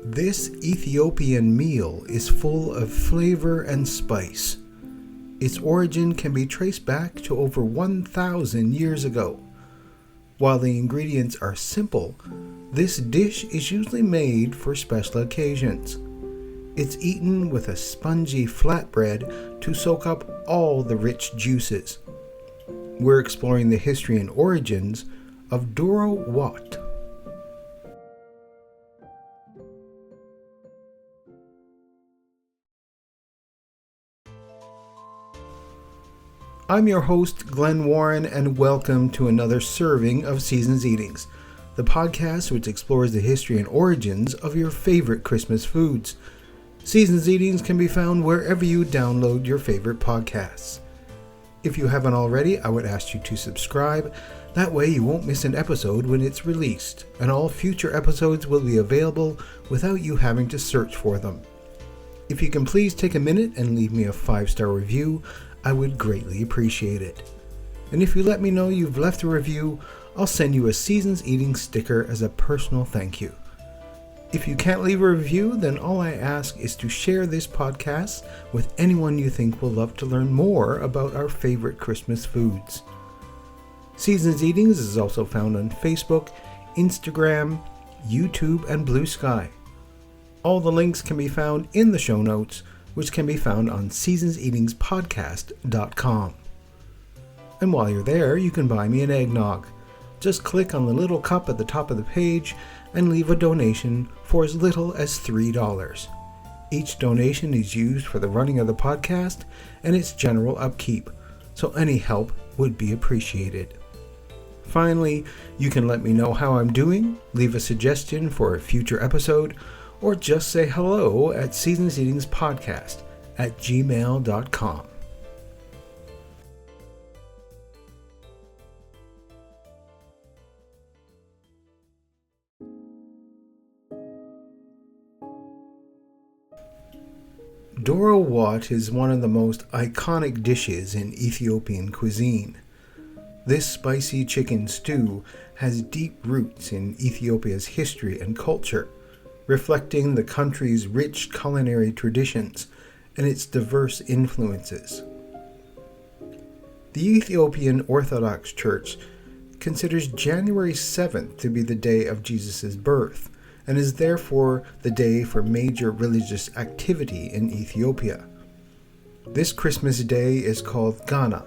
This Ethiopian meal is full of flavor and spice. Its origin can be traced back to over 1,000 years ago. While the ingredients are simple, this dish is usually made for special occasions. It's eaten with a spongy flatbread to soak up all the rich juices. We're exploring the history and origins of Doro what? I'm your host, Glenn Warren, and welcome to another serving of Seasons Eatings, the podcast which explores the history and origins of your favorite Christmas foods. Seasons Eatings can be found wherever you download your favorite podcasts. If you haven't already, I would ask you to subscribe. That way you won't miss an episode when it's released, and all future episodes will be available without you having to search for them. If you can please take a minute and leave me a 5-star review, I would greatly appreciate it. And if you let me know you've left a review, I'll send you a Seasons Eating sticker as a personal thank you. If you can't leave a review, then all I ask is to share this podcast with anyone you think will love to learn more about our favorite Christmas foods. Seasons Eatings is also found on Facebook, Instagram, YouTube, and Blue Sky. All the links can be found in the show notes, which can be found on seasonseatingspodcast.com. And while you're there, you can buy me an eggnog. Just click on the little cup at the top of the page and leave a donation for as little as $3. Each donation is used for the running of the podcast and its general upkeep, so any help would be appreciated. Finally, you can let me know how I'm doing, leave a suggestion for a future episode, or just say hello at seasonseatingspodcast@gmail.com. Doro what is one of the most iconic dishes in Ethiopian cuisine. This spicy chicken stew has deep roots in Ethiopia's history and culture, reflecting the country's rich culinary traditions and its diverse influences. The Ethiopian Orthodox Church considers January 7th to be the day of Jesus' birth, and is therefore the day for major religious activity in Ethiopia. This Christmas day is called Ghana.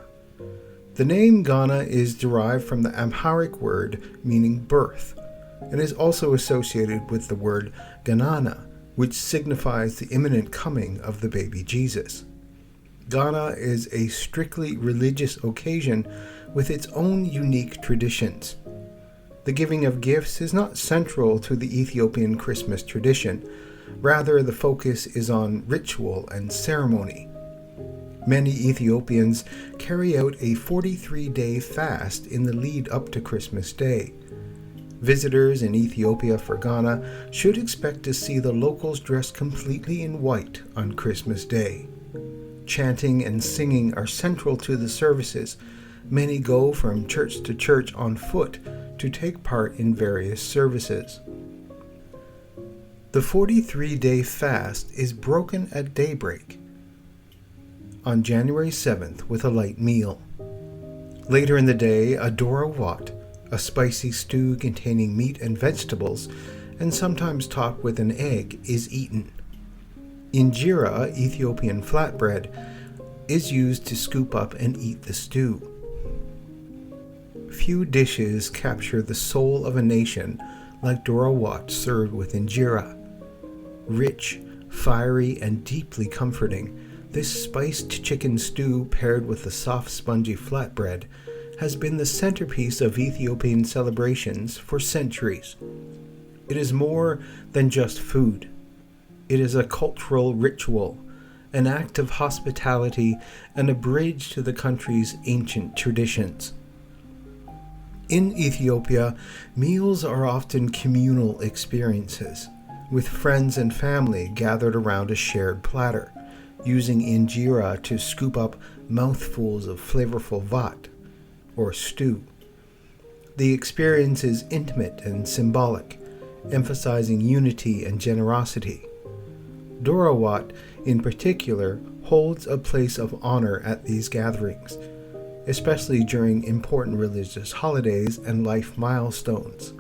The name Ghana is derived from the Amharic word meaning birth, and is also associated with the word Ganana, which signifies the imminent coming of the baby Jesus. Ghana is a strictly religious occasion with its own unique traditions. The giving of gifts is not central to the Ethiopian Christmas tradition. Rather, the focus is on ritual and ceremony. Many Ethiopians carry out a 43-day fast in the lead up to Christmas Day. Visitors in Ethiopia for Ghana should expect to see the locals dressed completely in white on Christmas Day. Chanting and singing are central to the services. Many go from church to church on foot to take part in various services. The 43-day fast is broken at daybreak on January 7th with a light meal. Later in the day, a Doro what, a spicy stew containing meat and vegetables, and sometimes topped with an egg, is eaten. Injera, Ethiopian flatbread, is used to scoop up and eat the stew. Few dishes capture the soul of a nation like Doro what served with injera. Rich, fiery, and deeply comforting, this spiced chicken stew paired with the soft spongy flatbread has been the centerpiece of Ethiopian celebrations for centuries. It is more than just food. It is a cultural ritual, an act of hospitality, and a bridge to the country's ancient traditions. In Ethiopia, meals are often communal experiences, with friends and family gathered around a shared platter, using injera to scoop up mouthfuls of flavorful vat, or stew. The experience is intimate and symbolic. emphasizing unity and generosity. Doro in particular holds a place of honor at these gatherings, especially during important religious holidays and life milestones.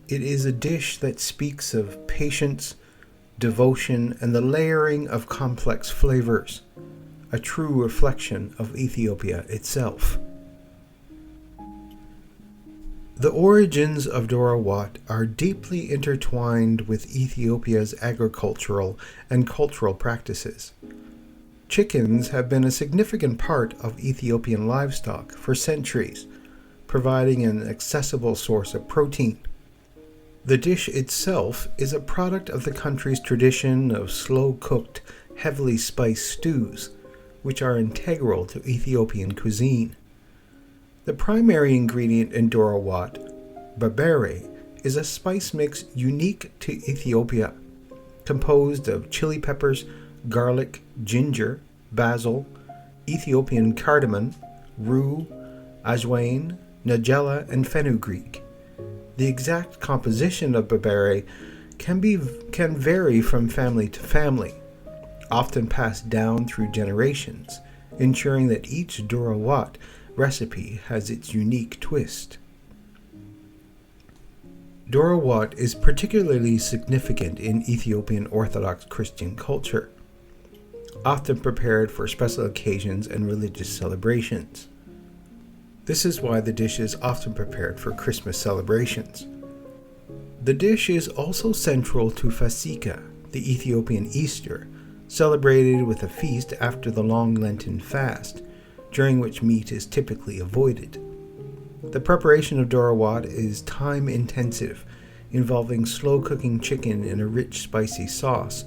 It is a dish that speaks of patience, devotion, and the layering of complex flavors, a true reflection of Ethiopia itself. The origins of Doro are deeply intertwined with Ethiopia's agricultural and cultural practices. Chickens have been a significant part of Ethiopian livestock for centuries, providing an accessible source of protein. The dish itself is a product of the country's tradition of slow-cooked, heavily spiced stews, which are integral to Ethiopian cuisine. The primary ingredient in Doro berbere, is a spice mix unique to Ethiopia, composed of chili peppers, garlic, ginger, basil, Ethiopian cardamom, rue, ajwain, nigella, and fenugreek. The exact composition of berbere can vary from family to family, often passed down through generations, ensuring that each Doro recipe has its unique twist. Doro is particularly significant in Ethiopian Orthodox Christian culture, often prepared for special occasions and religious celebrations. This is why the dish is often prepared for Christmas celebrations. The dish is also central to Fasika, the Ethiopian Easter, celebrated with a feast after the long Lenten fast, during which meat is typically avoided. The preparation of Doro is time-intensive, involving slow-cooking chicken in a rich, spicy sauce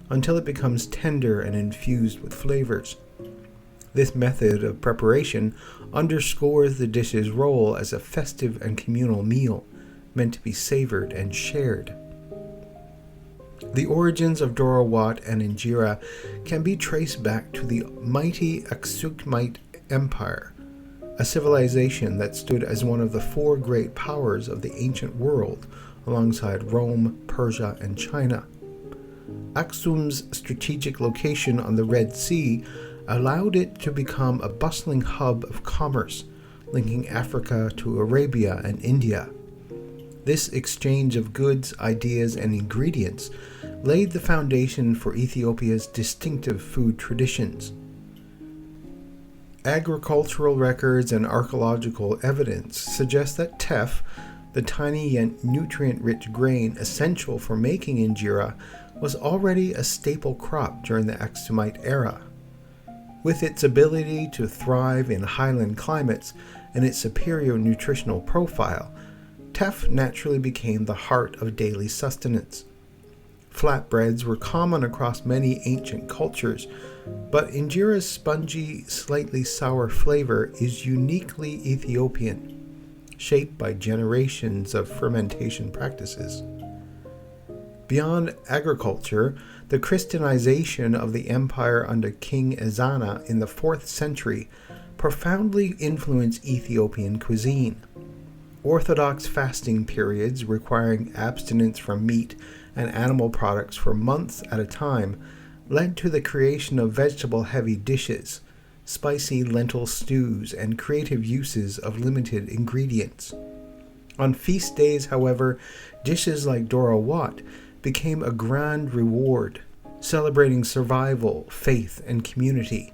until it becomes tender and infused with flavors. This method of preparation underscores the dish's role as a festive and communal meal, meant to be savored and shared. The origins of Doro and injera can be traced back to the mighty Aksumite Empire, a civilization that stood as one of the four great powers of the ancient world alongside Rome, Persia, and China. Aksum's strategic location on the Red Sea allowed it to become a bustling hub of commerce, linking Africa to Arabia and India. This exchange of goods, ideas, and ingredients laid the foundation for Ethiopia's distinctive food traditions. Agricultural records and archaeological evidence suggest that teff, the tiny yet nutrient-rich grain essential for making injera, was already a staple crop during the Aksumite era. With its ability to thrive in highland climates and its superior nutritional profile, teff naturally became the heart of daily sustenance. Flatbreads were common across many ancient cultures, but injera's spongy, slightly sour flavor is uniquely Ethiopian, shaped by generations of fermentation practices. Beyond agriculture, the Christianization of the empire under King Ezana in the 4th century profoundly influenced Ethiopian cuisine. Orthodox fasting periods requiring abstinence from meat and animal products for months at a time led to the creation of vegetable-heavy dishes, spicy lentil stews, and creative uses of limited ingredients. On feast days, however, dishes like Doro became a grand reward, celebrating survival, faith, and community.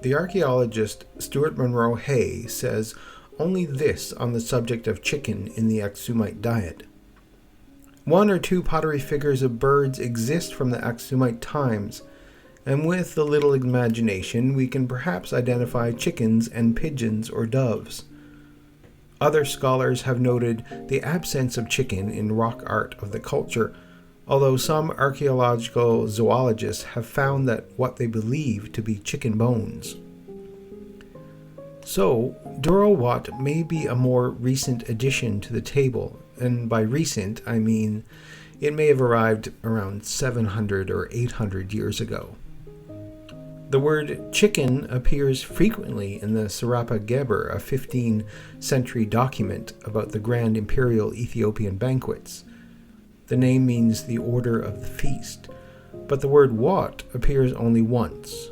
The archaeologist Stuart Monroe Hay says only this on the subject of chicken in the Aksumite diet. One or two pottery figures of birds exist from the Aksumite times, and with a little imagination we can perhaps identify chickens and pigeons or doves. Other scholars have noted the absence of chicken in rock art of the culture, although some archaeological zoologists have found that what they believe to be chicken bones. So, Doro may be a more recent addition to the table, and by recent I mean it may have arrived around 700 or 800 years ago. The word chicken appears frequently in the Serapa Geber, a 15th century document about the grand imperial Ethiopian banquets, The name means the order of the feast, but the word wat appears only once,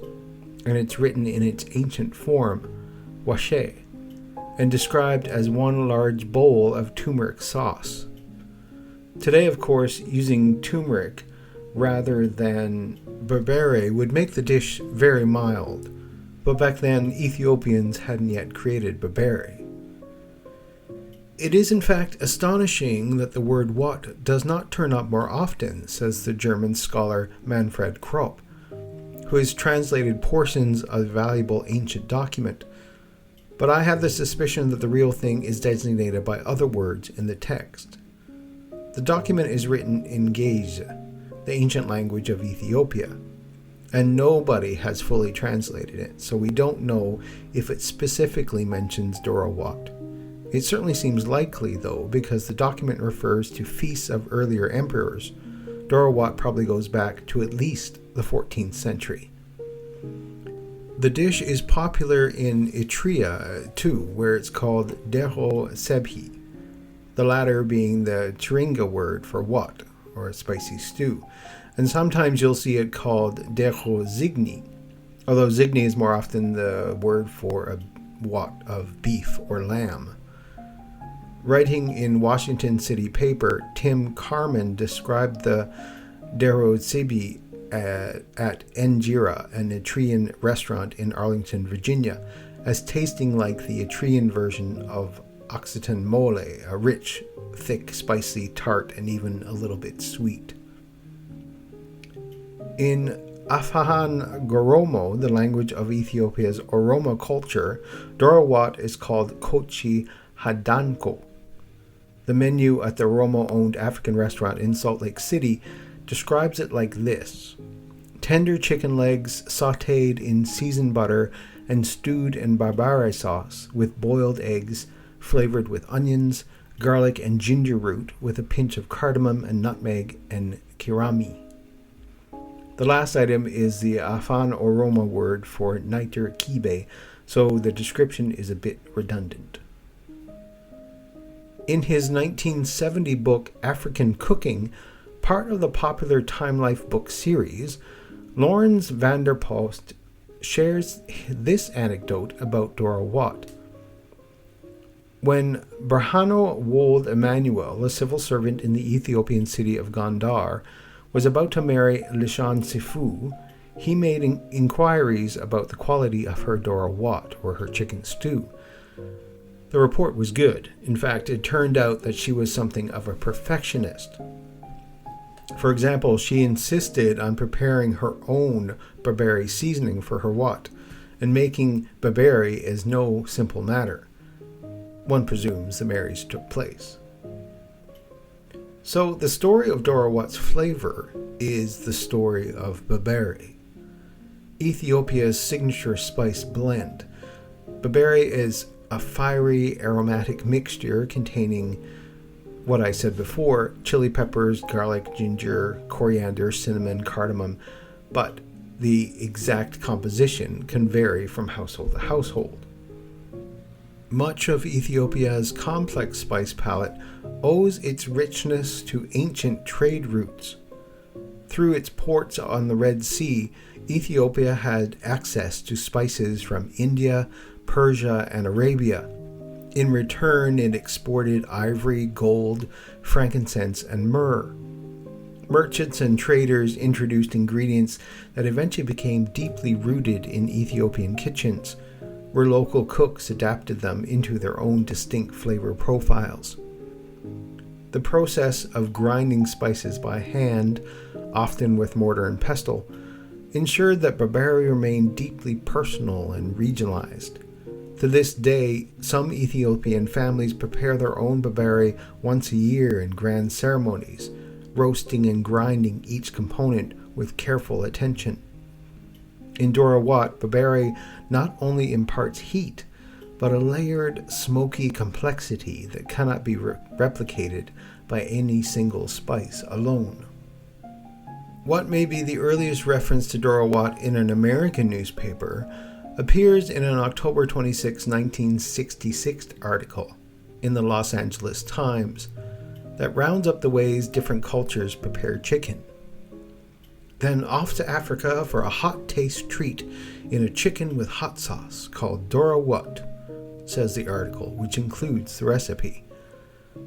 and it's written in its ancient form, washe, and described as one large bowl of turmeric sauce. Today, of course, using turmeric rather than berbere would make the dish very mild, but back then Ethiopians hadn't yet created berbere. It is in fact astonishing that the word wat does not turn up more often, says the German scholar Manfred Kropp, who has translated portions of the valuable ancient document. But I have the suspicion that the real thing is designated by other words in the text. The document is written in Ge'ez, the ancient language of Ethiopia, and nobody has fully translated it, so we don't know if it specifically mentions Doro wat. It certainly seems likely, though, because the document refers to feasts of earlier emperors. Doro wat probably goes back to at least the 14th century. The dish is popular in Eritrea, too, where it's called Dero sebhi, the latter being the Tiringa word for wat, or a spicy stew, and sometimes you'll see it called Dero zigni, although zigni is more often the word for a wat of beef or lamb. Writing in Washington City paper, Tim Carman described the Dero sebhi at Enjira, an Eritrean restaurant in Arlington, Virginia, as tasting like the Eritrean version of Occitan mole, a rich, thick, spicy, tart, and even a little bit sweet. In Afaan Goromo, the language of Ethiopia's Oromo culture, Doro wat is called kochi hadanko. The menu at the Oromo-owned African restaurant in Salt Lake City describes it like this: tender chicken legs sautéed in seasoned butter and stewed in berbere sauce with boiled eggs, flavored with onions, garlic, and ginger root with a pinch of cardamom and nutmeg and kirami. The last item is the Afaan Oromo word for niter kibe, so the description is a bit redundant. In his 1970 book African Cooking, part of the popular Time Life book series, Lawrence van der Post shares this anecdote about Doro wat. When Berhano Wold Emmanuel, a civil servant in the Ethiopian city of Gondar, was about to marry Lishan Sifu, he made inquiries about the quality of her Doro wat, or her chicken stew. The report was good. In fact, it turned out that she was something of a perfectionist. For example, she insisted on preparing her own berbere seasoning for her wat, and making berbere is no simple matter. One presumes the marriage took place. So the story of Doro wat's flavor is the story of berbere, Ethiopia's signature spice blend. Berbere is a fiery aromatic mixture containing what I said before: chili peppers, garlic, ginger, coriander, cinnamon, cardamom, but the exact composition can vary from household to household. Much of Ethiopia's complex spice palette owes its richness to ancient trade routes. Through its ports on the Red Sea, Ethiopia had access to spices from India, Persia, and Arabia. In return, it exported ivory, gold, frankincense, and myrrh. Merchants and traders introduced ingredients that eventually became deeply rooted in Ethiopian kitchens, where local cooks adapted them into their own distinct flavor profiles. The process of grinding spices by hand, often with mortar and pestle, ensured that berbere remained deeply personal and regionalized. To this day, some Ethiopian families prepare their own berbere once a year in grand ceremonies, roasting and grinding each component with careful attention. In Doro wat, berbere not only imparts heat, but a layered, smoky complexity that cannot be replicated by any single spice alone. What may be the earliest reference to Doro wat in an American newspaper appears in an October 26, 1966 article in the Los Angeles Times. that rounds up the ways different cultures prepare chicken. Then off to Africa for a hot taste treat in a chicken with hot sauce called Doro what, says the article, which includes the recipe.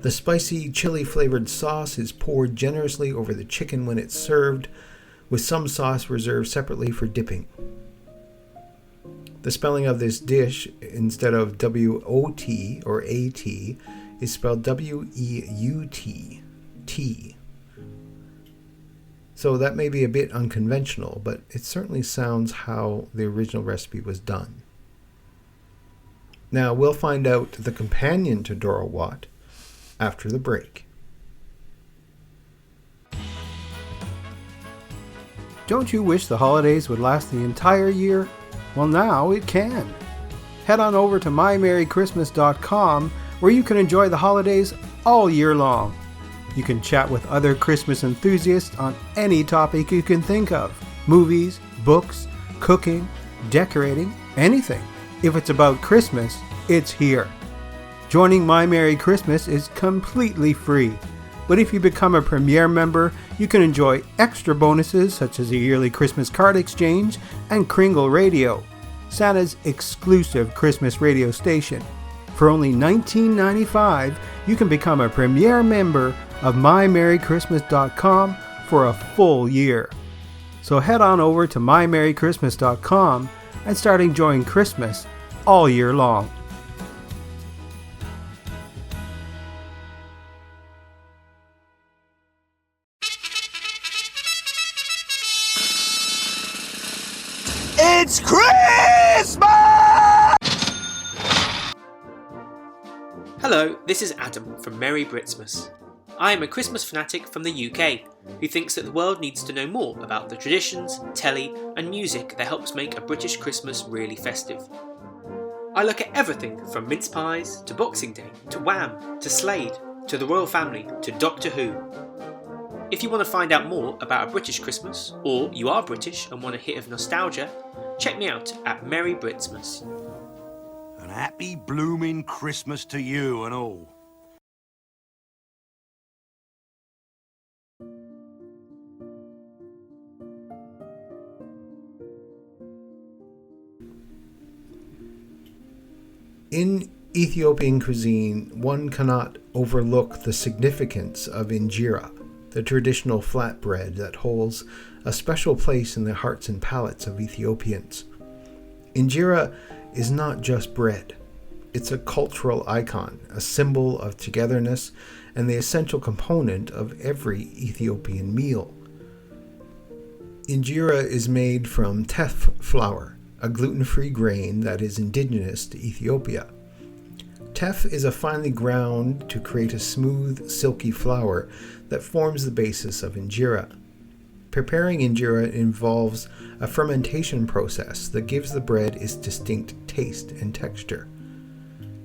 The spicy chili flavored sauce is poured generously over the chicken when it's served, with some sauce reserved separately for dipping. The spelling of this dish, instead of W-O-T or A-T, is spelled W-E-U-T, T. So that may be a bit unconventional, but it certainly sounds how the original recipe was done. Now, we'll find out the companion to Doro what after the break. Don't you wish the holidays would last the entire year? Well, now it can. Head on over to mymerrychristmas.com where you can enjoy the holidays all year long. You can chat with other Christmas enthusiasts on any topic you can think of. Movies, books, cooking, decorating, anything. If it's about Christmas, it's here. Joining My Merry Christmas is completely free. But if you become a Premier member, you can enjoy extra bonuses such as a yearly Christmas card exchange and Kringle Radio, Santa's exclusive Christmas radio station. For only $19.95, you can become a Premier member of mymerrychristmas.com for a full year. So head on over to mymerrychristmas.com and start enjoying Christmas all year long. It's Christmas! Hello, this is Adam from Merry Britsmas. I am a Christmas fanatic from the UK who thinks that the world needs to know more about the traditions, telly and music that helps make a British Christmas really festive. I look at everything from mince pies to Boxing Day to Wham to Slade to the Royal Family to Doctor Who. If you want to find out more about a British Christmas, or you are British and want a hit of nostalgia, check me out at Merry Britsmas. An happy blooming Christmas to you and all. In Ethiopian cuisine, one cannot overlook the significance of injera, the traditional flatbread that holds a special place in the hearts and palates of Ethiopians. Injera is not just bread. It's a cultural icon, a symbol of togetherness, and the essential component of every Ethiopian meal. Injera is made from teff flour, a gluten-free grain that is indigenous to Ethiopia. Teff is a finely ground to create a smooth, silky flour that forms the basis of injera. Preparing injera involves a fermentation process that gives the bread its distinct taste and texture.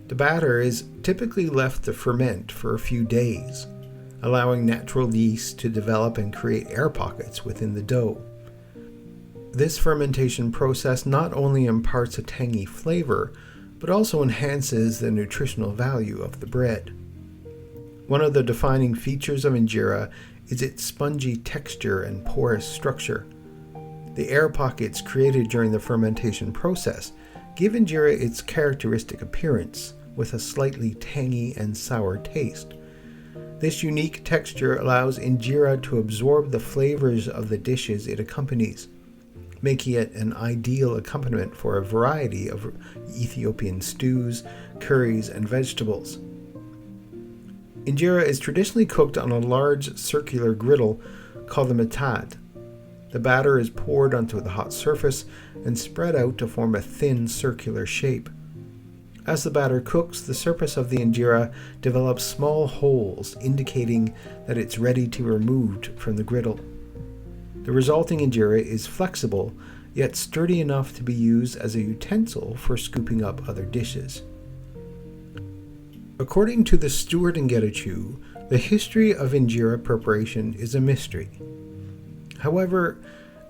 The batter is typically left to ferment for a few days, allowing natural yeast to develop and create air pockets within the dough. This fermentation process not only imparts a tangy flavor, but also enhances the nutritional value of the bread. One of the defining features of injera is its spongy texture and porous structure. The air pockets created during the fermentation process give injera its characteristic appearance, with a slightly tangy and sour taste. This unique texture allows injera to absorb the flavors of the dishes it accompanies, making it an ideal accompaniment for a variety of Ethiopian stews, curries, and vegetables. Injera is traditionally cooked on a large circular griddle called the matad. The batter is poured onto the hot surface and spread out to form a thin circular shape. As the batter cooks, the surface of the injera develops small holes, indicating that it's ready to be removed from the griddle. The resulting injera is flexible, yet sturdy enough to be used as a utensil for scooping up other dishes. According to the Stewart and Getachew, the history of injera preparation is a mystery. However,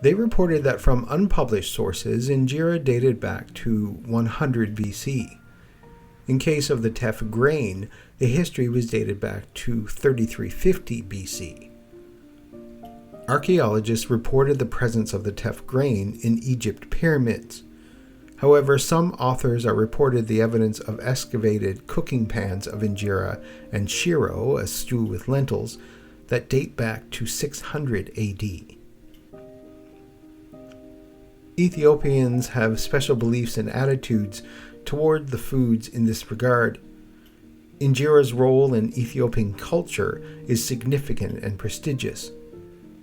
they reported that from unpublished sources, injera dated back to 100 BC. In case of the teff grain, the history was dated back to 3350 BC. Archaeologists reported the presence of the teff grain in Egypt pyramids. However, some authors are reported the evidence of excavated cooking pans of injera and shiro, a stew with lentils, that date back to 600 AD. Ethiopians have special beliefs and attitudes toward the foods in this regard. Injera's role in Ethiopian culture is significant and prestigious.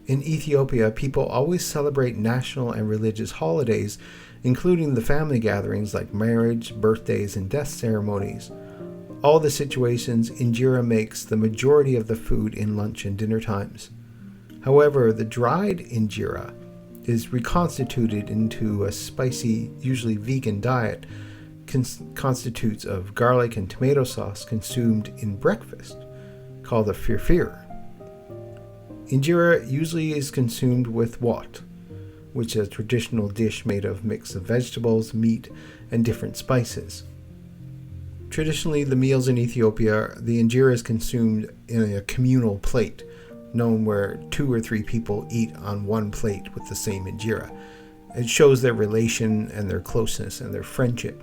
In Ethiopia, people always celebrate national and religious holidays, including the family gatherings like marriage, birthdays, and death ceremonies. All the situations, injera makes the majority of the food in lunch and dinner times. However, the dried injera is reconstituted into a spicy, usually vegan diet, constitutes of garlic and tomato sauce consumed in breakfast, called a firfir. Injera usually is consumed with wat, which is a traditional dish made of mix of vegetables, meat, and different spices. Traditionally, the meals in Ethiopia, the injera is consumed in a communal plate, known where 2 or 3 people eat on one plate with the same injera. It shows their relation and their closeness and their friendship.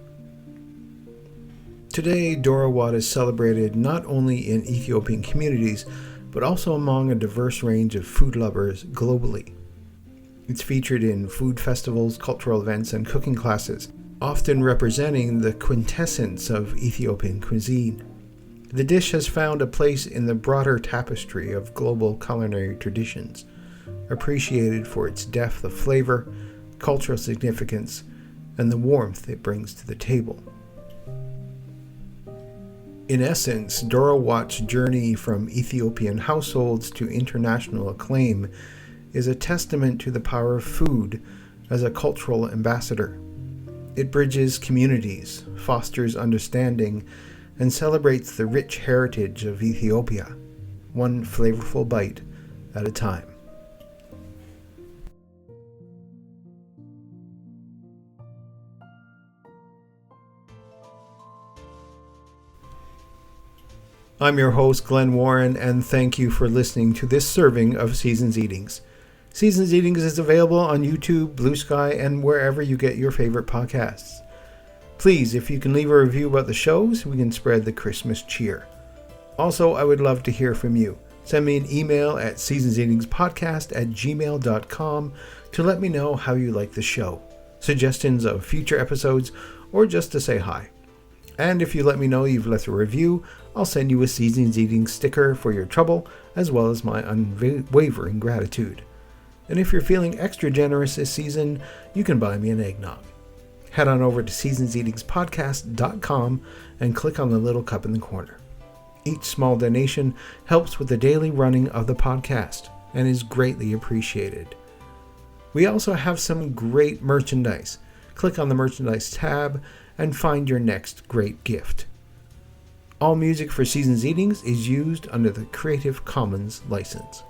Today, Doro wat is celebrated not only in Ethiopian communities, but also among a diverse range of food lovers globally. It's featured in food festivals, cultural events, and cooking classes, often representing the quintessence of Ethiopian cuisine. The dish has found a place in the broader tapestry of global culinary traditions, appreciated for its depth of flavor, cultural significance, and the warmth it brings to the table. In essence, Doro wat's journey from Ethiopian households to international acclaim is a testament to the power of food as a cultural ambassador. It bridges communities, fosters understanding, and celebrates the rich heritage of Ethiopia, one flavorful bite at a time. I'm your host, Glenn Warren, and thank you for listening to this serving of Seasons Eatings. Seasons Eatings is available on YouTube, Blue Sky, and wherever you get your favorite podcasts. Please, if you can leave a review about the shows, we can spread the Christmas cheer. Also, I would love to hear from you. Send me an email at seasonseatingspodcast@gmail.com to let me know how you like the show, suggestions of future episodes, or just to say hi. And if you let me know you've left a review, I'll send you a Seasons Eating sticker for your trouble, as well as my unwavering gratitude. And if you're feeling extra generous this season, you can buy me an eggnog. Head on over to seasonseatingspodcast.com and click on the little cup in the corner. Each small donation helps with the daily running of the podcast and is greatly appreciated. We also have some great merchandise. Click on the merchandise tab and find your next great gift. All music for Seasons Eatings is used under the Creative Commons license.